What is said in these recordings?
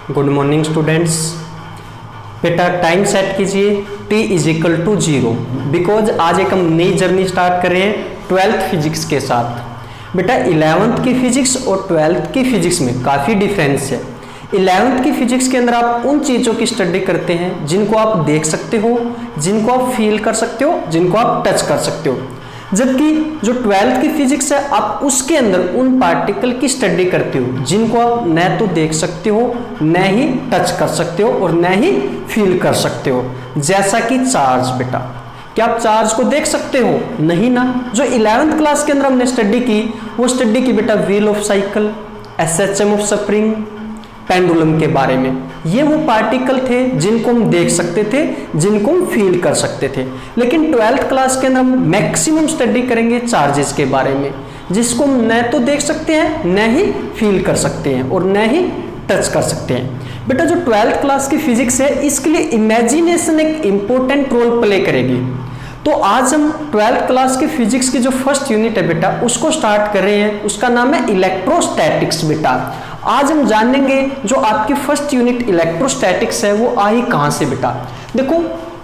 Good morning students. बेटा time set कीजिए t is equal to 0 because आज एक हम नई जर्नी स्टार्ट कर रहे हैं 12th फिजिक्स के साथ। बेटा 11th की फिजिक्स और 12th की फिजिक्स में काफ़ी डिफरेंस है। 11th की फिजिक्स के अंदर आप उन चीज़ों की स्टडी करते हैं जिनको आप देख सकते हो, जिनको आप फील कर सकते हो, जिनको आप टच कर सकते हो, जबकि जो 12th की फिजिक्स है आप उसके अंदर उन पार्टिकल की स्टडी करते हो जिनको आप न तो देख सकते हो, न ही टच कर सकते हो और न ही फील कर सकते हो। जैसा कि चार्ज। बेटा क्या आप चार्ज को देख सकते हो? नहीं ना। जो 11th क्लास के अंदर हमने स्टडी की वो स्टडी की बेटा wheel of cycle, SHM of spring, pendulum के बारे में। ये वो पार्टिकल थे जिनको हम देख सकते थे, जिनको हम फील कर सकते थे। लेकिन 12th क्लास के अंदर हम मैक्सिमम स्टडी करेंगे चार्जेस के बारे में, जिसको हम न तो देख सकते हैं, न ही फील कर सकते हैं और न ही टच कर सकते हैं। बेटा जो 12th क्लास की फिजिक्स है इसके लिए इमेजिनेशन एक इंपॉर्टेंट रोल प्ले करेगी। तो आज हम 12th क्लास की फिजिक्स की जो फर्स्ट यूनिट है बेटा उसको स्टार्ट कर रहे हैं। उसका नाम है इलेक्ट्रोस्टैटिक्स। बेटा आज हम जानेंगे जो आपकी फर्स्ट यूनिट इलेक्ट्रोस्टैटिक्स है वो आई कहां से। बेटा देखो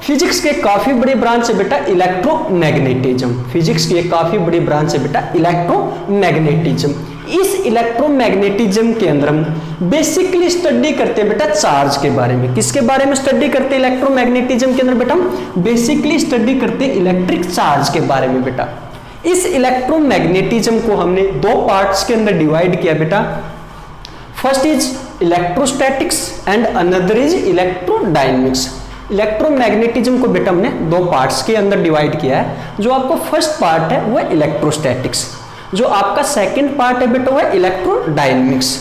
फिजिक्स के काफी बड़ी ब्रांच है बेटा इलेक्ट्रोमैग्नेटिज्म। फिजिक्स की एक काफी बड़ी ब्रांच है बेटा इलेक्ट्रोमैग्नेटिज्म। इस इलेक्ट्रोमैग्नेटिज्म के अंदर हम बेसिकली स्टडी करते हैं बेटा चार्ज के बारे में। किसके बारे में स्टडी करते हैं इलेक्ट्रोमैग्नेटिज्म के अंदर? बेटा हम बेसिकली स्टडी करते हैं इलेक्ट्रिक चार्ज के बारे में। बेटा इस इलेक्ट्रोमैग्नेटिज्म को हमने दो पार्ट्स के अंदर डिवाइड किया बेटा। First is electrostatics and another is electrodynamics. Electromagnetism को बेटा हमने दो पार्ट्स के अंदर डिवाइड किया है। जो आपका फर्स्ट पार्ट है वो है इलेक्ट्रोस्टैटिक्स, जो आपका सेकंड पार्ट है बेटा वो है इलेक्ट्रोडायनेमिक्स।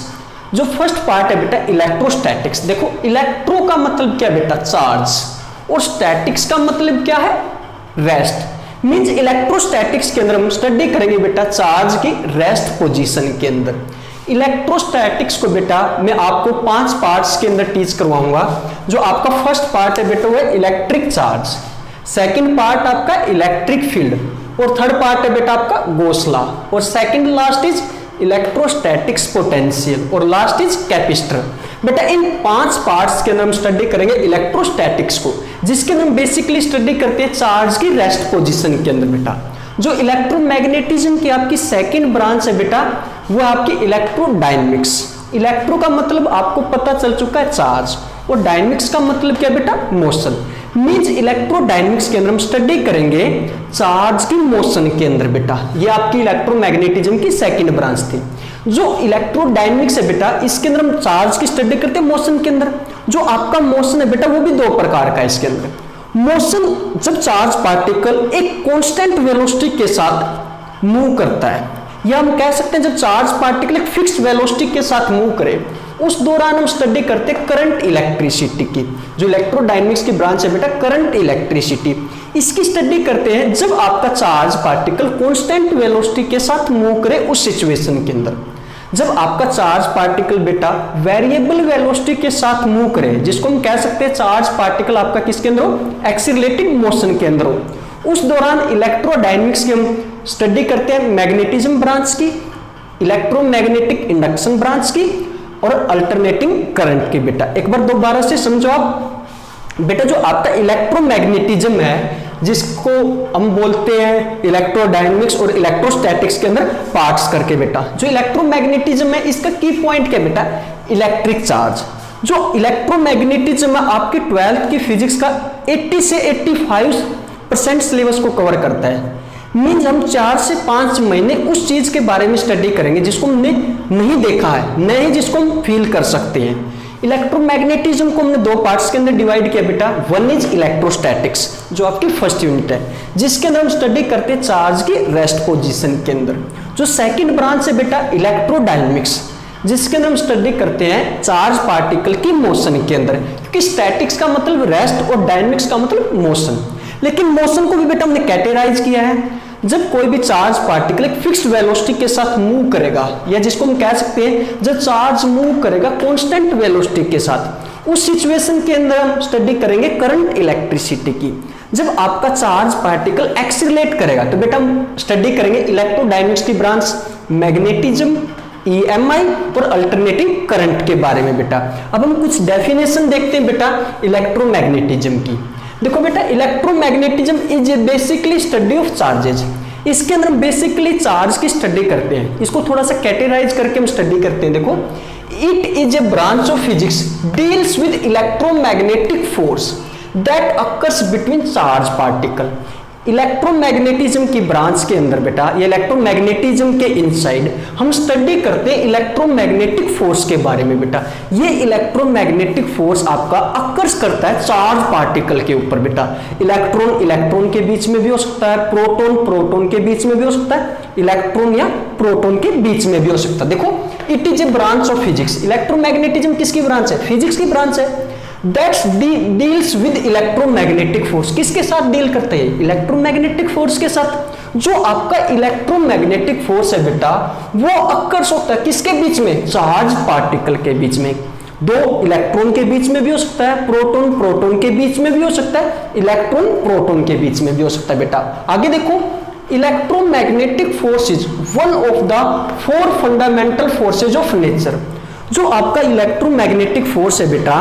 जो फर्स्ट पार्ट है बेटा इलेक्ट्रोस्टैटिक्स। देखो इलेक्ट्रो का मतलब क्या बेटा? चार्ज, और स्टैटिक्स का मतलब क्या है? रेस्ट। मींस इलेक्ट्रोस्टैटिक्स के अंदर हम स्टडी करेंगे बेटा चार्ज की रेस्ट पोजीशन के अंदर। इलेक्ट्रोस्टैटिक्स को बेटा मैं आपको 5 पार्ट्स के अंदर टीच करवाऊंगा। जो आपका फर्स्ट पार्ट है बेटा वो है इलेक्ट्रिक चार्ज, सेकंड पार्ट आपका इलेक्ट्रिक फील्ड, और थर्ड पार्ट है बेटा आपका गॉस लॉ, और second last is electrostatics potential, और लास्ट इज कैपेसिटर। बेटा इन 5 पार्ट्स के अंदर हम स्टडी करेंगे इलेक्ट्रोस्टैटिक्स को, जिसके अंदर हम बेसिकली स्टडी करते हैं चार्ज की रेस्ट पोजीशन के अंदर। बेटा जो इलेक्ट्रोमैग्नेटिज्म की आपकी सेकंड ब्रांच है बेटा वो आपकी इलेक्ट्रोडायनेमिक्स। इलेक्ट्रो का मतलब आपको पता चल चुका है चार्ज, और डायनेमिक्स का मतलब क्या बेटा? मोशन। मींस इलेक्ट्रोडायनेमिक्स के अंदर हम स्टडी करेंगे चार्ज की मोशन के अंदर। बेटा ये आपकी इलेक्ट्रोमैग्नेटिज्म की सेकंड ब्रांच थी। जो इलेक्ट्रोडायनेमिक्स है बेटा इसके अंदर हम चार्ज की स्टडी करते हैं मोशन के अंदर। जो आपका मोशन है बेटा वो भी दो प्रकार का है इसके अंदर। मोशन जब चार्ज पार्टिकल एक कांस्टेंट वेलोसिटी के साथ मूव करता है, या हम कह सकते हैं जब चार्ज पार्टिकल एक फिक्स्ड वेलोसिटी के साथ मूव करे, उस दौरान हम स्टडी करते हैं करंट इलेक्ट्रिसिटी की। जो इलेक्ट्रोडायनेमिक्स की ब्रांच है बेटा करंट इलेक्ट्रिसिटी, इसकी स्टडी करते हैं जब आपका चार्ज पार्टिकल कांस्टेंट वेलोसिटी के साथ मूव करे उस सिचुएशन के अंदर। जब आपका चार्ज पार्टिकल बेटा वेरिएबल वेलोसिटी के साथ मूव करे, जिसको हम कह सकते हैं चार्ज पार्टिकल आपका किसके अंदर हो? एक्सीलरेटिंग मोशन के अंदर हो, उस दौरान इलेक्ट्रोडायनेमिक्स की हम स्टडी करते हैं मैग्नेटिज्म ब्रांच की, इलेक्ट्रोमैग्नेटिक इंडक्शन ब्रांच की, और अल्टरनेटिंग करंट की। बेटा एक बार दोबारा से समझो आप। बेटा जो आपका इलेक्ट्रोमैग्नेटिज्म है जिसको हम बोलते हैं इलेक्ट्रोडायनेमिक्स और इलेक्ट्रोस्टैटिक्स के अंदर पार्ट्स करके। बेटा जो इलेक्ट्रोमैग्नेटिज्म है इसका की पॉइंट क्या बेटा? Electric charge. जो इलेक्ट्रोमैग्नेटिज्म है आपकी 12th की फिजिक्स का 80 से 85% सिलेबस को कवर करता है। मींस हम 4 से 5 महीने उस चीज के बारे में स्टडी करेंगे जिसको हमने नहीं देखा है, न ही जिसको हम फील कर सकते हैं। इलेक्ट्रोमैग्नेटिज्म को हमने दो पार्ट्स के अंदर डिवाइड किया बेटा। वन इज इलेक्ट्रोस्टैटिक्स जो आपकी फर्स्ट यूनिट है, जिसके अंदर हम स्टडी करते हैं चार्ज की रेस्ट पोजीशन के अंदर। जो सेकंड ब्रांच है बेटा इलेक्ट्रोडायनेमिक्स, जिसके अंदर हम स्टडी करते हैं चार्ज पार्टिकल की मोशन के अंदर, क्योंकि स्टैटिक्स का मतलब रेस्ट और डायनेमिक्स का मतलब मोशन। लेकिन मोशन को भी बेटा हमने कैटेगराइज किया है। जब कोई भी चार्ज पार्टिकल एक फिक्स्ड वेलोसिटी के साथ मूव करेगा, या जिसको हम कह सकते हैं जब चार्ज मूव करेगा कांस्टेंट वेलोसिटी के साथ, उस सिचुएशन के अंदर हम स्टडी करेंगे करंट इलेक्ट्रिसिटी की। जब आपका चार्ज पार्टिकल एक्सीलरेट करेगा तो बेटा हम स्टडी करेंगे इलेक्ट्रोडायनेमिक्स की ब्रांच मैग्नेटिज्म, EMI और अल्टरनेटिंग करंट के बारे में बेटा। अब हम कुछ डेफिनेशन देखते हैं बेटा इलेक्ट्रोमैग्नेटिज्म की। देखो बेटा electromagnetism is a basically study of charges. इसके अंदर हम बेसिकली चार्ज की स्टडी करते हैं, इसको थोड़ा सा कैटेगराइज करके हम स्टडी करते हैं। देखो it is a branch of physics deals with electromagnetic force that occurs between charge particle. Electromagnetism की ब्रांच के अंदर बेटा ये इलेक्ट्रोमैग्नेटिज्म के इनसाइड हम स्टडी करते हैं इलेक्ट्रोमैग्नेटिक फोर्स के बारे में बेटा। ये इलेक्ट्रोमैग्नेटिक फोर्स आपका अकर्स करता है चार्ज पार्टिकल के ऊपर बेटा। इलेक्ट्रॉन इलेक्ट्रॉन के बीच में भी हो सकता है, प्रोटॉन प्रोटॉन के बीच में भी हो सकता है, इलेक्ट्रॉन या प्रोटॉन के बीच में भी हो सकता है। देखो it is a branch of physics. Electromagnetism किसकी ब्रांच है? फिजिक्स की ब्रांच है। That deals with electromagnetic force। किसके साथ डील करते हैं? इलेक्ट्रोमैग्नेटिक फोर्स के साथ। जो आपका इलेक्ट्रोमैग्नेटिक फोर्स है बेटा वो अक्कर्स होता है किसके बीच में? चार्ज पार्टिकल के बीच में। दो इलेक्ट्रॉन के बीच में भी हो सकता है, प्रोटॉन प्रोटॉन के बीच में भी हो सकता है, इलेक्ट्रॉन प्रोटॉन के बीच में भी हो सकता है बेटा। आगे देखो electromagnetic force is one of the 4 fundamental forces of nature. जो आपका इलेक्ट्रोमैग्नेटिक फोर्स है बेटा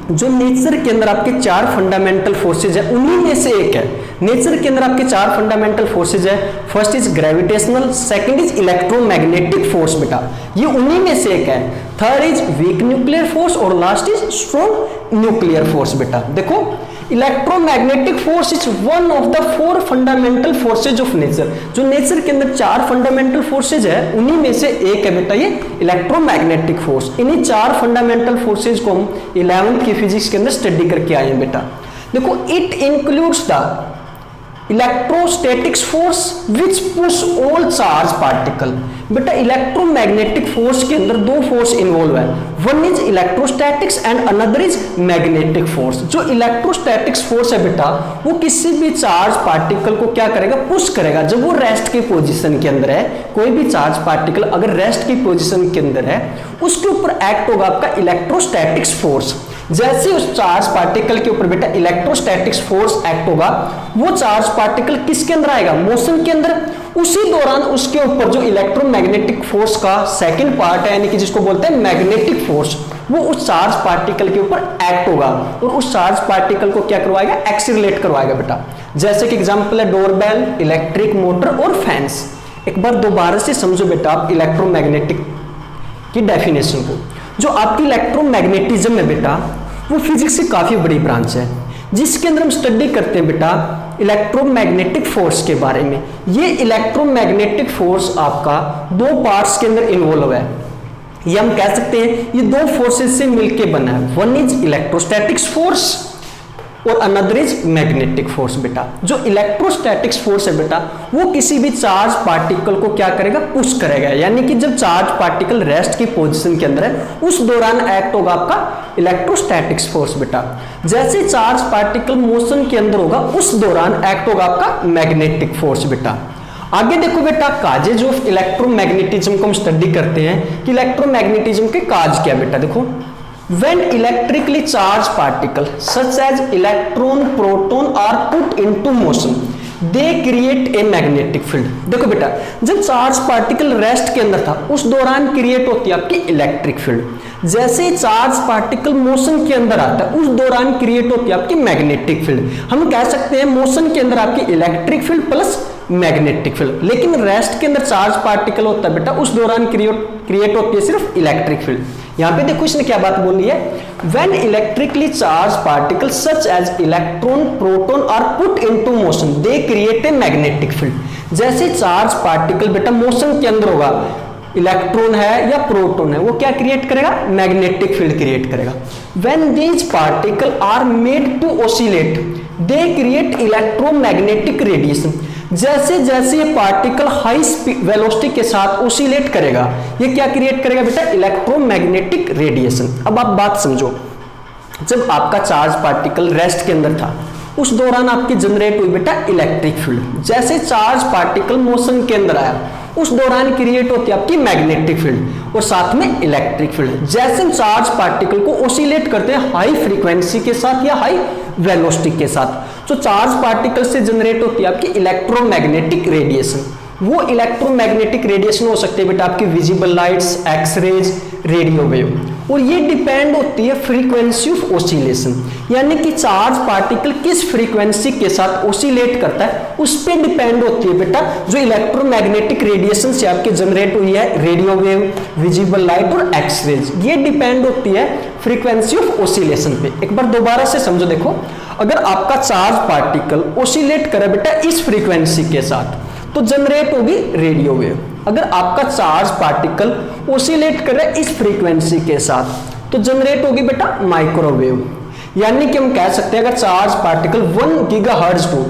जो नेचर के अंदर आपके 4 फंडामेंटल फोर्सेज है उन्हीं में से एक है। नेचर के अंदर आपके 4 फंडामेंटल फोर्सेज है। First is gravitational, second is electromagnetic force बेटा, ये उन्हीं में से एक है। Third is weak nuclear force और last is strong nuclear force बेटा। देखो electromagnetic force is one of the 4 fundamental forces of nature. जो नेचर के अंदर 4 फंडामेंटल फोर्सेज है उन्हीं में से एक है बेटा ये इलेक्ट्रोमैग्नेटिक फोर्स। इन्हीं 4 फंडामेंटल फोर्सेज को हम 11th की फिजिक्स के अंदर स्टडी करके आए हैं बेटा। देखो it includes the electrostatics force which push all charge particle. बेटा इलेक्ट्रोमैग्नेटिक फोर्स के अंदर 2 फोर्स इन्वॉल्व है, one is electrostatics and another is magnetic force. जो इलेक्ट्रोस्टैटिक्स फोर्स है बेटा वो किसी भी चार्ज पार्टिकल को क्या करेगा? पुश करेगा। जब वो रेस्ट की पोजीशन के अंदर है, कोई भी चार्ज पार्टिकल अगर रेस्ट की पोजीशन के अंदर है उसके ऊपर एक्ट होगा आपका इलेक्ट्रोस्टैटिक्स फोर्स। जैसे उस चार्ज पार्टिकल के ऊपर बेटा इलेक्ट्रोस्टैटिक्स फोर्स एक्ट होगा वो चार्ज पार्टिकल किसके अंदर आएगा? मोशन के अंदर। उसी दौरान उसके ऊपर जो इलेक्ट्रोमैग्नेटिक फोर्स का सेकंड पार्ट है यानी कि जिसको बोलते हैं मैग्नेटिक फोर्स, वो उस चार्ज पार्टिकल के ऊपर एक्ट होगा और उस चार्ज पार्टिकल को क्या करवाएगा? एक्सीलरेट करवाएगा बेटा। जैसे कि एग्जांपल है डोरबेल, इलेक्ट्रिक मोटर और फैंस। एक बार दोबारा से समझो बेटा आप इलेक्ट्रोमैग्नेटिक की डेफिनेशन को। जो आपकी इलेक्ट्रोमैग्नेटिज्म है बेटा वो फिजिक्स की काफी बड़ी ब्रांच है जिसके अंदर हम स्टडी करते हैं बेटा इलेक्ट्रोमैग्नेटिक फोर्स के बारे में। ये इलेक्ट्रोमैग्नेटिक फोर्स आपका 2 पार्ट्स के अंदर इन्वॉल्व है। ये हम कह सकते हैं ये 2 फोर्सेस से मिलकर बना है, वन इज इलेक्ट्रोस्टैटिक्स फोर्स और अनदर इज मैग्नेटिक फोर्स बेटा। जो इलेक्ट्रोस्टैटिक्स फोर्स है बेटा वो किसी भी चार्ज पार्टिकल को क्या करेगा? पुश करेगा। यानी कि जब चार्ज पार्टिकल रेस्ट की पोजीशन के अंदर है उस दौरान एक्ट होगा आपका इलेक्ट्रोस्टैटिक्स फोर्स बेटा। जैसे चार्ज पार्टिकल मोशन के अंदर होगा उस दौरान एक्ट होगा आपका मैग्नेटिक फोर्स बेटा। आगे देखो बेटा काजेज ऑफ इलेक्ट्रोमैग्नेटिज्म को हम स्टडी करते हैं कि इलेक्ट्रोमैग्नेटिज्म के काज क्या बेटा। देखो when electrically charged particle such as electron proton are put into motion they create a magnetic field। देखो बेटा जब चार्ज पार्टिकल रेस्ट के अंदर था उस दौरान क्रिएट होती है आपकी इलेक्ट्रिक फील्ड। जैसे चार्ज पार्टिकल मोशन के अंदर आता है उस दौरान क्रिएट होती है आपकी मैग्नेटिक फील्ड। हम कह सकते हैं मोशन के अंदर आपकी electric field plus magnetic field, लेकिन रेस्ट के अंदर चार्ज पार्टिकल होता है बेटा उस दौरान क्रिएट होती है सिर्फ इलेक्ट्रिक फील्ड। यहां पे देखो इसने क्या बात बोली है, when electrically charged particles such as electron, proton are put into motion, they create a magnetic field। जैसे चार्ज पार्टिकल बेटा मोशन के अंदर होगा, इलेक्ट्रॉन है या प्रोटॉन है, वो क्या क्रिएट करेगा? मैग्नेटिक फील्ड क्रिएट करेगा। when these particles are made to oscillate, they create electromagnetic radiation। जैसे जैसे ये पार्टिकल हाई वेलोसिटी के साथ ओसिलेट करेगा ये क्या क्रिएट करेगा बेटा? Electromagnetic radiation. अब आप बात समझो, जब आपका चार्ज पार्टिकल रेस्ट के अंदर था उस दौरान आपकी जनरेट हुई बेटा इलेक्ट्रिक फील्ड। जैसे चार्ज पार्टिकल मोशन के अंदर आया उस दौरान क्रिएट होती है आपकी मैग्नेटिक फील्ड और साथ में इलेक्ट्रिक फील्ड। जैसे हम चार्ज पार्टिकल को ओसिलेट करते हैं हाई फ्रीक्वेंसी के साथ या हाई वेलोसिटी के साथ, तो चार्ज पार्टिकल से जनरेट होती है आपकी इलेक्ट्रोमैग्नेटिक रेडिएशन। वो इलेक्ट्रोमैग्नेटिक रेडिएशन हो सकती है बेटा आपकी visible lights, X rays, radio wave, और ये डिपेंड होती है फ्रीक्वेंसी ऑफ ओसिलेशन, यानी कि चार्ज पार्टिकल किस फ्रीक्वेंसी के साथ ओसिलेट करता है उस पे डिपेंड होती है बेटा जो इलेक्ट्रोमैग्नेटिक रेडिएशन से आपके जनरेट हुई है रेडियो वेव, विजिबल लाइट और एक्सरेज, ये डिपेंड होती है फ्रीक्वेंसी ऑफ ओसिलेशन पे। एक बार दोबारा से समझो, देखो अगर आपका चार्ज पार्टिकल ओसिलेट करे बेटा इस फ्रीक्वेंसी के साथ तो जनरेट होगी रेडियो वेव, अगर आपका चार्ज पार्टिकल ओसिलेट करे इस फ्रीक्वेंसी के साथ तो जनरेट होगी बेटा माइक्रोवेव। यानी कि हम कह सकते हैं अगर charge particle 1 gigahertz to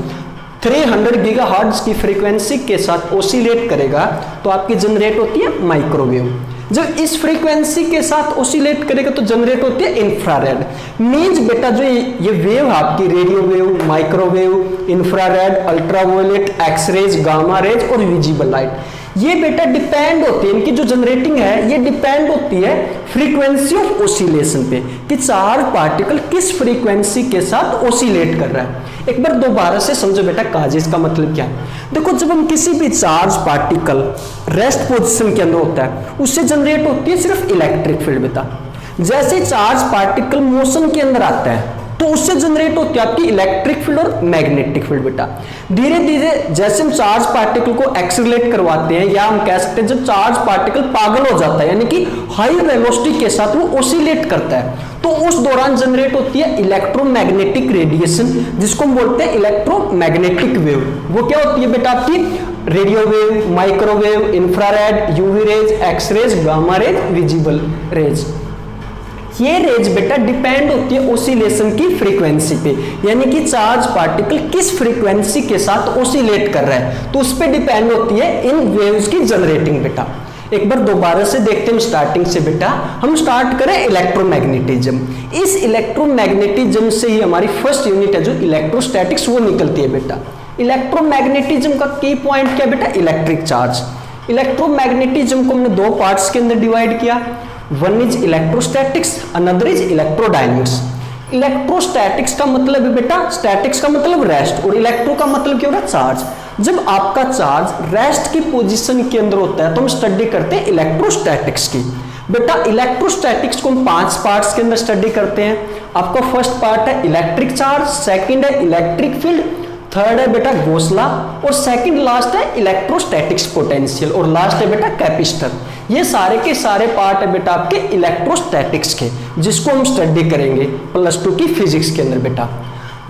300 gigahertz की फ्रीक्वेंसी के साथ ओसिलेट करेगा तो आपकी जनरेट होती है माइक्रोवेव। जब इस फ्रीक्वेंसी के साथ ओसिलेट करेगा तो जनरेट होती है इंफ्रारेड। मींस बेटा जो ये वेव आपकी radio wave, microwave, infrared, ultraviolet, X rays, gamma rays और विजिबल लाइट, ये बेटा डिपेंड होती है, इनकी जो जनरेटिंग है ये डिपेंड होती है फ्रीक्वेंसी ऑफ ओसिलेशन पे कि चार्ज पार्टिकल किस फ्रीक्वेंसी के साथ ओसिलेट कर रहा है। एक बार दोबारा से समझो बेटा काजेस का मतलब क्या है। देखो जब हम किसी भी चार्ज पार्टिकल रेस्ट पोजीशन के अंदर होता है उससे जनरेट होती है सिर्फ इलेक्ट्रिक फील्ड बेटा। जैसे चार्ज पार्टिकल मोशन के अंदर आता है तो उससे जनरेट होती है आपकी इलेक्ट्रिक फील्ड और मैग्नेटिक फील्ड बेटा। धीरे धीरे जैसे हम चार्ज पार्टिकल को एक्सीलरेट करवाते हैं या हम कह सकते हैं जब चार्ज पार्टिकल पागल हो जाता है यानी कि हाई वेलोसिटी के साथ वो ओसिलेट करता है तो उस दौरान जनरेट होती है इलेक्ट्रोमैग्नेटिक रेडिएशन जिसको हम बोलते हैं इलेक्ट्रोमैग्नेटिक वेव। वो क्या होती है बेटा आपकी radio wave, microwave, infrared, UV rays, X rays, gamma rays, visible rays. ये रेज बेटा डिपेंड होती है ओसिलेशन की फ्रीक्वेंसी पे, यानी कि चार्ज पार्टिकल किस फ्रीक्वेंसी के साथ ओसिलेट कर रहा है तो उस पे डिपेंड होती है इन वेव्स की जनरेटिंग बेटा। एक बार दोबारा से देखते हैं स्टार्टिंग से बेटा। हम स्टार्ट करें इलेक्ट्रोमैग्नेटिज्म। इस इलेक्ट्रोमैग्नेटिज्म से ही हमारी फर्स्ट यूनिट है जो इलेक्ट्रोस्टैटिक्स वो निकलती है बेटा। इलेक्ट्रोमैग्नेटिज्म का की पॉइंट क्या है बेटा? Electric charge. इलेक्ट्रोमैग्नेटिज्म को हमने दो पार्ट्स के अंदर डिवाइड किया, one is electrostatics, another is electrodynamics. Electrostatics का मतलब है बेटा, स्टैटिक्स का मतलब रेस्ट और इलेक्ट्रो का मतलब क्या होगा? चार्ज। जब आपका चार्ज रेस्ट की पोजीशन के अंदर होता है तो हम स्टडी करते हैं इलेक्ट्रोस्टैटिक्स की। बेटा इलेक्ट्रोस्टैटिक्स को हम 5 पार्ट्स के अंदर स्टडी करते हैं। आपका फर्स्ट पार्ट है इलेक्ट्रिक चार्ज, सेकंड है इलेक्ट्रिक फील्ड, थर्ड है बेटा गोस लॉ और सेकंड लास्ट है इलेक्ट्रोस्टैटिक्स पोटेंशियल और लास्ट है बेटा कैपेसिटर। ये सारे के सारे पार्ट है बेटा आपके इलेक्ट्रोस्टैटिक्स के जिसको हम स्टडी करेंगे +2 की फिजिक्स के अंदर बेटा।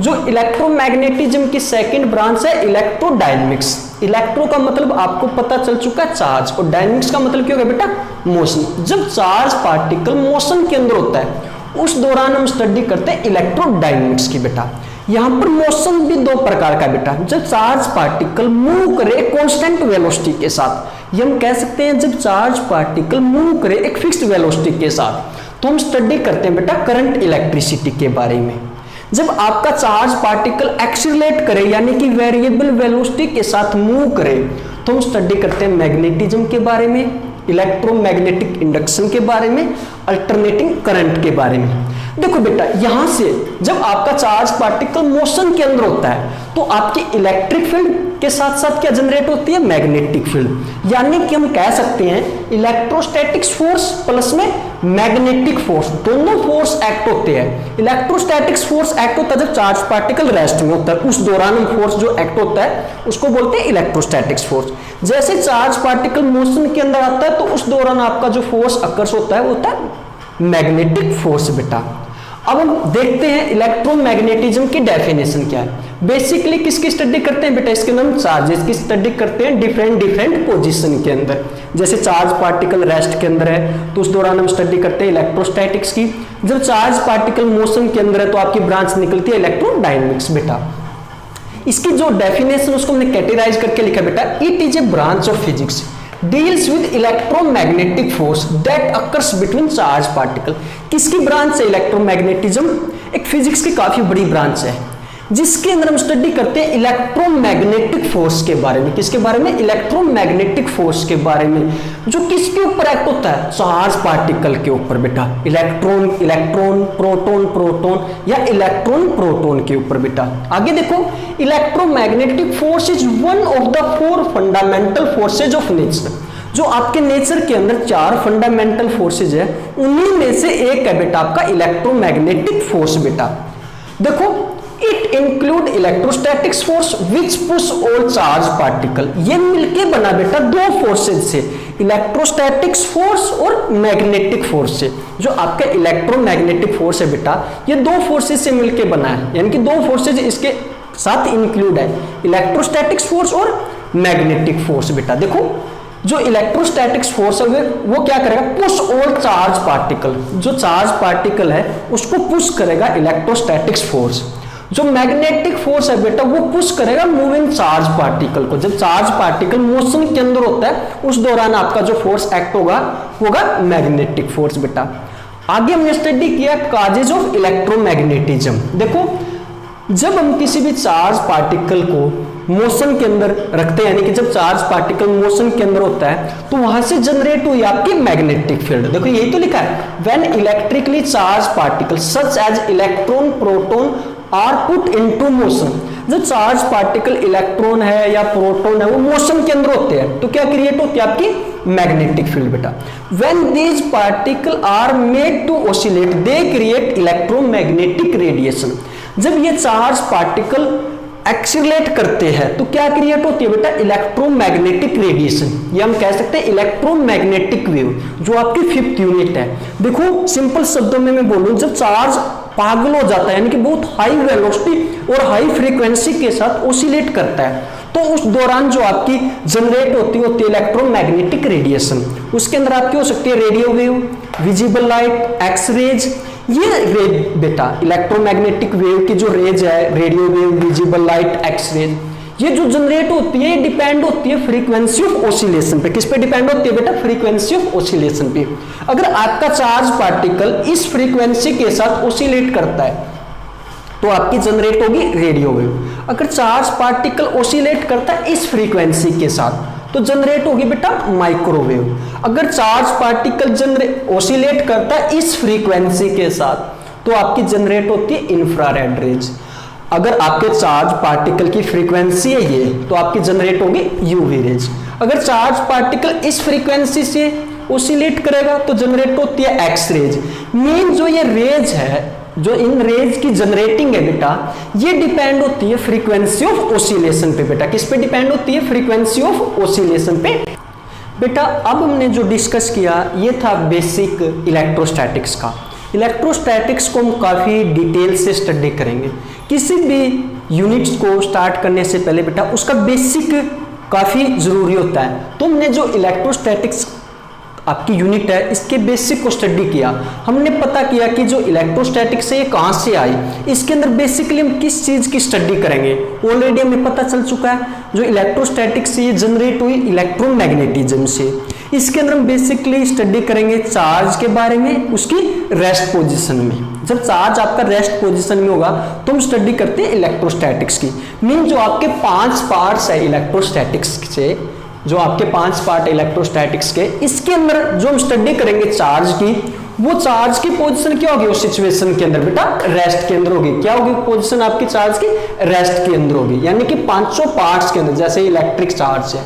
जो इलेक्ट्रोमैग्नेटिज्म की सेकंड ब्रांच है इलेक्ट्रोडायनेमिक्स। इलेक्ट्रो का मतलब आपको पता चल चुका है चार्ज और डायनेमिक्स का मतलब क्या होगा बेटा? मोशन। जब चार्ज पार्टिकल मोशन के अंदर होता है उस दौरान हम स्टडी करते हैं इलेक्ट्रोडायनेमिक्स की बेटा। यहां पर मोशन भी दो प्रकार का बेटा। जब चार्ज पार्टिकल मूव करे कांस्टेंट वेलोसिटी के साथ, ये हम कह सकते हैं जब चार्ज पार्टिकल मूव करे एक फिक्स्ड वेलोसिटी के साथ तो हम स्टडी करते हैं बेटा करंट इलेक्ट्रिसिटी के बारे में। जब आपका चार्ज पार्टिकल एक्सीलरेट करे यानी कि वेरिएबल वेलोसिटी के साथ मूव करे तो हम स्टडी करते हैं मैग्नेटिज्म के बारे में, इलेक्ट्रोमैग्नेटिक इंडक्शन के बारे में, अल्टरनेटिंग करंट के बारे में। देखो बेटा यहां से जब आपका चार्ज पार्टिकल मोशन के अंदर होता है तो आपकी इलेक्ट्रिक फील्ड के साथ साथ क्या जनरेट होती है? Magnetic field. यानी कि हम कह सकते हैं इलेक्ट्रोस्टैटिक्स फोर्स प्लस में मैग्नेटिक फोर्स, दोनों फोर्स एक्ट होते हैं। इलेक्ट्रोस्टैटिक्स फोर्स एक्ट होता है जब चार्ज पार्टिकल रेस्ट में होता है, उस दौरान हम फोर्स जो एक्ट होता है उसको बोलते हैं इलेक्ट्रोस्टैटिक्स फोर्स। जैसे चार्ज पार्टिकल मोशन के अंदर आता है तो उस दौरान आपका जो फोर्स अकर्स होता है वो होता है मैग्नेटिक फोर्स बेटा। अब हम देखते हैं इलेक्ट्रोमैग्नेटिज्म की डेफिनेशन क्या है। बेसिकली किसकी स्टडी करते हैं बेटा? इसके अंदर हम चार्जेस की स्टडी करते हैं डिफरेंट पोजीशन के अंदर। जैसे चार्ज पार्टिकल रेस्ट के अंदर है तो उस दौरान हम स्टडी करते हैं इलेक्ट्रोस्टैटिक्स की। जब चार्ज पार्टिकल मोशन के अंदर है तो आपकी ब्रांच निकलती है इलेक्ट्रोडायनेमिक्स बेटा। इसकी जो डेफिनेशन उसको हमने कैटेगराइज करके लिखा बेटा, it is a branch of physics deals with electromagnetic force that occurs between charge particle। किसकी ब्रांच है इलेक्ट्रोमैग्नेटिज्म? एक फिजिक्स की काफी बड़ी ब्रांच है जिसके अंदर हम स्टडी करते हैं इलेक्ट्रोमैग्नेटिक फोर्स के बारे में। किसके बारे में? इलेक्ट्रोमैग्नेटिक फोर्स के बारे में, जो किसके ऊपर एक्ट होता है? चार्ज पार्टिकल के ऊपर बेटा। इलेक्ट्रॉन इलेक्ट्रॉन, प्रोटॉन प्रोटॉन, या इलेक्ट्रॉन प्रोटॉन के ऊपर बेटा। आगे देखो, electromagnetic force is one of the 4 fundamental forces of nature. जो आपके नेचर के अंदर 4 फंडामेंटल फोर्सेज है, उन्हीं में से एक है बेटा आपका इलेक्ट्रोमैग्नेटिक फोर्स बेटा। देखो, it include electrostatics force which push all charge particle. ये मिलके बना बेटा 2 फोर्सेज से, इलेक्ट्रोस्टैटिक्स फोर्स और मैग्नेटिक फोर्स से। जो आपका इलेक्ट्रोमैग्नेटिक फोर्स है बेटा, ये 2 फोर्सेज से मिलके बना है, यानी कि 2 फोर्सेज इसके साथ इंक्लूड है, इलेक्ट्रोस्टैटिक्स फोर्स और मैग्नेटिक फोर्स बेटा। देखो, जो इलेक्ट्रोस्टैटिक्स फोर्स है वो क्या करेगा? Push all charge particle. जो चार्ज पार्टिकल है उसको पुश करेगा इलेक्ट्रोस्टैटिक्स फोर्स। जो मैग्नेटिक फोर्स है बेटा, वो पुश करेगा मूविंग चार्ज पार्टिकल को। जब चार्ज पार्टिकल मोशन के अंदर होता है, उस दौरान आपका जो फोर्स एक्ट होगा मैग्नेटिक फोर्स बेटा। आगे हमने स्टडी किया काजेज ऑफ इलेक्ट्रोमैग्नेटिज्म। देखो, जब हम किसी भी चार्ज पार्टिकल को मोशन के अंदर रखते हैं, यानी कि जब चार्ज पार्टिकल मोशन के अंदर होता है, तो वहां से जनरेट हुई आपकी मैग्नेटिक फील्ड। देखो, यही तो लिखा है, when electrically charge particle such as electron proton are put into motion. जो चार्ज पार्टिकल इलेक्ट्रॉन है या प्रोटॉन है, वो मोशन के अंदर होते हैं, तो क्या क्रिएट होती है? आपकी मैग्नेटिक फील्ड बेटा। When these particle are made to oscillate they create electromagnetic radiation. जब ये चार्ज पार्टिकल एक्सीलरेट करते हैं तो क्या क्रिएट होती है बेटा? Electromagnetic radiation. ये हम कह सकते हैं इलेक्ट्रोमैग्नेटिक वेव, जो आपकी 5th यूनिट है। देखो, सिंपल शब्दों में मैं बोलूं, जब चार्ज पागल हो जाता है, यानी कि बहुत हाई वेलोसिटी और हाई फ्रीक्वेंसी के साथ ऑसिलेट करता है, तो उस दौरान जो आपकी जनरेट होती है इलेक्ट्रोमैग्नेटिक रेडिएशन। उसके अंदर आपकी हो सकती है radio wave, visible light, X rays. ये रे बेटा इलेक्ट्रोमैग्नेटिक वेव की जो रेज है, radio wave, visible light, X rays, ये जो जनरेट होती है, डिपेंड होती है फ्रीक्वेंसी ऑफ ऑसिलेशन पे। किस पे डिपेंड होती है बेटा? फ्रीक्वेंसी ऑफ ऑसिलेशन पे। अगर आपका चार्ज पार्टिकल इस फ्रीक्वेंसी के साथ ऑसिलेट करता है, तो आपकी जनरेट होगी रेडियो वेव। अगर चार्ज पार्टिकल ऑसिलेट करता है इस फ्रीक्वेंसी के साथ, तो जनरेट होगी बेटा माइक्रोवेव। अगर चार्ज पार्टिकल ऑसिलेट करता है इस फ्रीक्वेंसी के साथ, तो आपकी जनरेट होती है इंफ्रारेड रेज। अगर आपके चार्ज पार्टिकल की फ्रीक्वेंसी है ये, तो आपकी जनरेट होगी यूवी रेज। अगर चार्ज पार्टिकल इस फ्रीक्वेंसी से ऑसिलेट करेगा, तो जनरेट होती है एक्स रेज। मीन जो ये रेज है, जो इन रेज की जनरेटिंग है बेटा, ये डिपेंड होती है फ्रीक्वेंसी ऑफ ऑसिलेशन पे बेटा। किस पे डिपेंड होती है? फ्रीक्वेंसी ऑफ ऑसिलेशन पे बेटा। अब हमने जो डिस्कस किया, ये था बेसिक इलेक्ट्रोस्टैटिक्स का। इलेक्ट्रोस्टैटिक्स को हम काफ़ी डिटेल से स्टडी करेंगे। किसी भी यूनिट्स को स्टार्ट करने से पहले बेटा उसका बेसिक काफ़ी ज़रूरी होता है। तो हमने जो इलेक्ट्रोस्टैटिक्स आपकी यूनिट है, इसके बेसिक को स्टडी किया। हमने पता किया कि जो इलेक्ट्रोस्टैटिक्स है ये कहाँ से आई, इसके अंदर बेसिकली हम किस चीज़ की स्टडी करेंगे, ऑलरेडी हमें पता चल चुका है। जो इलेक्ट्रोस्टैटिक्स से ये जनरेट हुई इलेक्ट्रोमैग्नेटिज्म से। इसके अंदर हम बेसिकली स्टडी करेंगे चार्ज के बारे में, उसकी रेस्ट पोजिशन में। जब चार्ज आपका रेस्ट पोजिशन में होगा तो हम स्टडी करते हैं इलेक्ट्रोस्टैटिक्स की। मीन जो आपके 5 पार्ट्स है इलेक्ट्रोस्टैटिक्स से, जो आपके 5 पार्ट इलेक्ट्रोस्टैटिक्स के, इसके अंदर जो हम स्टडी करेंगे चार्ज की, वो चार्ज की पोजीशन क्या होगी उस सिचुएशन के अंदर बेटा? रेस्ट के अंदर होगी। क्या होगी पोजीशन आपकी चार्ज की? रेस्ट के अंदर होगी। यानी कि 500 पार्ट्स के अंदर, जैसे इलेक्ट्रिक चार्ज है,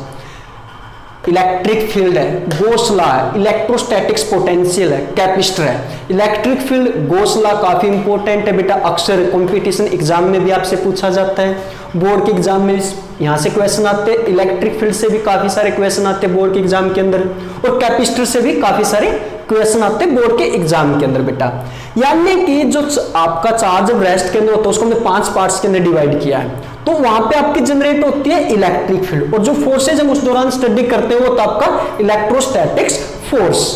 इलेक्ट्रिक फील्ड है, गॉस लॉ है, इलेक्ट्रोस्टैटिक्स पोटेंशियल है, कैपेसिटर है। इलेक्ट्रिक फील्ड, गॉस लॉ काफी इंपॉर्टेंट है बेटा, अक्सर कंपटीशन एग्जाम में भी आपसे पूछा जाता है, बोर्ड के एग्जाम में यहाँ से क्वेश्चन आते हैं। इलेक्ट्रिक फील्ड से भी काफी सारे क्वेश्चन आते हैं बोर्ड के एग्जाम के अंदर, और कैपेसिटर से भी काफी सारे क्वेश्चन आते हैं बोर्ड के एग्जाम के अंदर बेटा। यानी कि जो आपका चार्ज जब रेस्ट के अंदर होता है उसको हमने 5 पार्ट्स के अंदर डिवाइड किया है, तो वहां पे आपकी जनरेट होती है इलेक्ट्रिक फील्ड, और जो फोर्सेज हम उस दौरान स्टडी करते हैं वो तो आपका इलेक्ट्रोस्टैटिक्स फोर्स।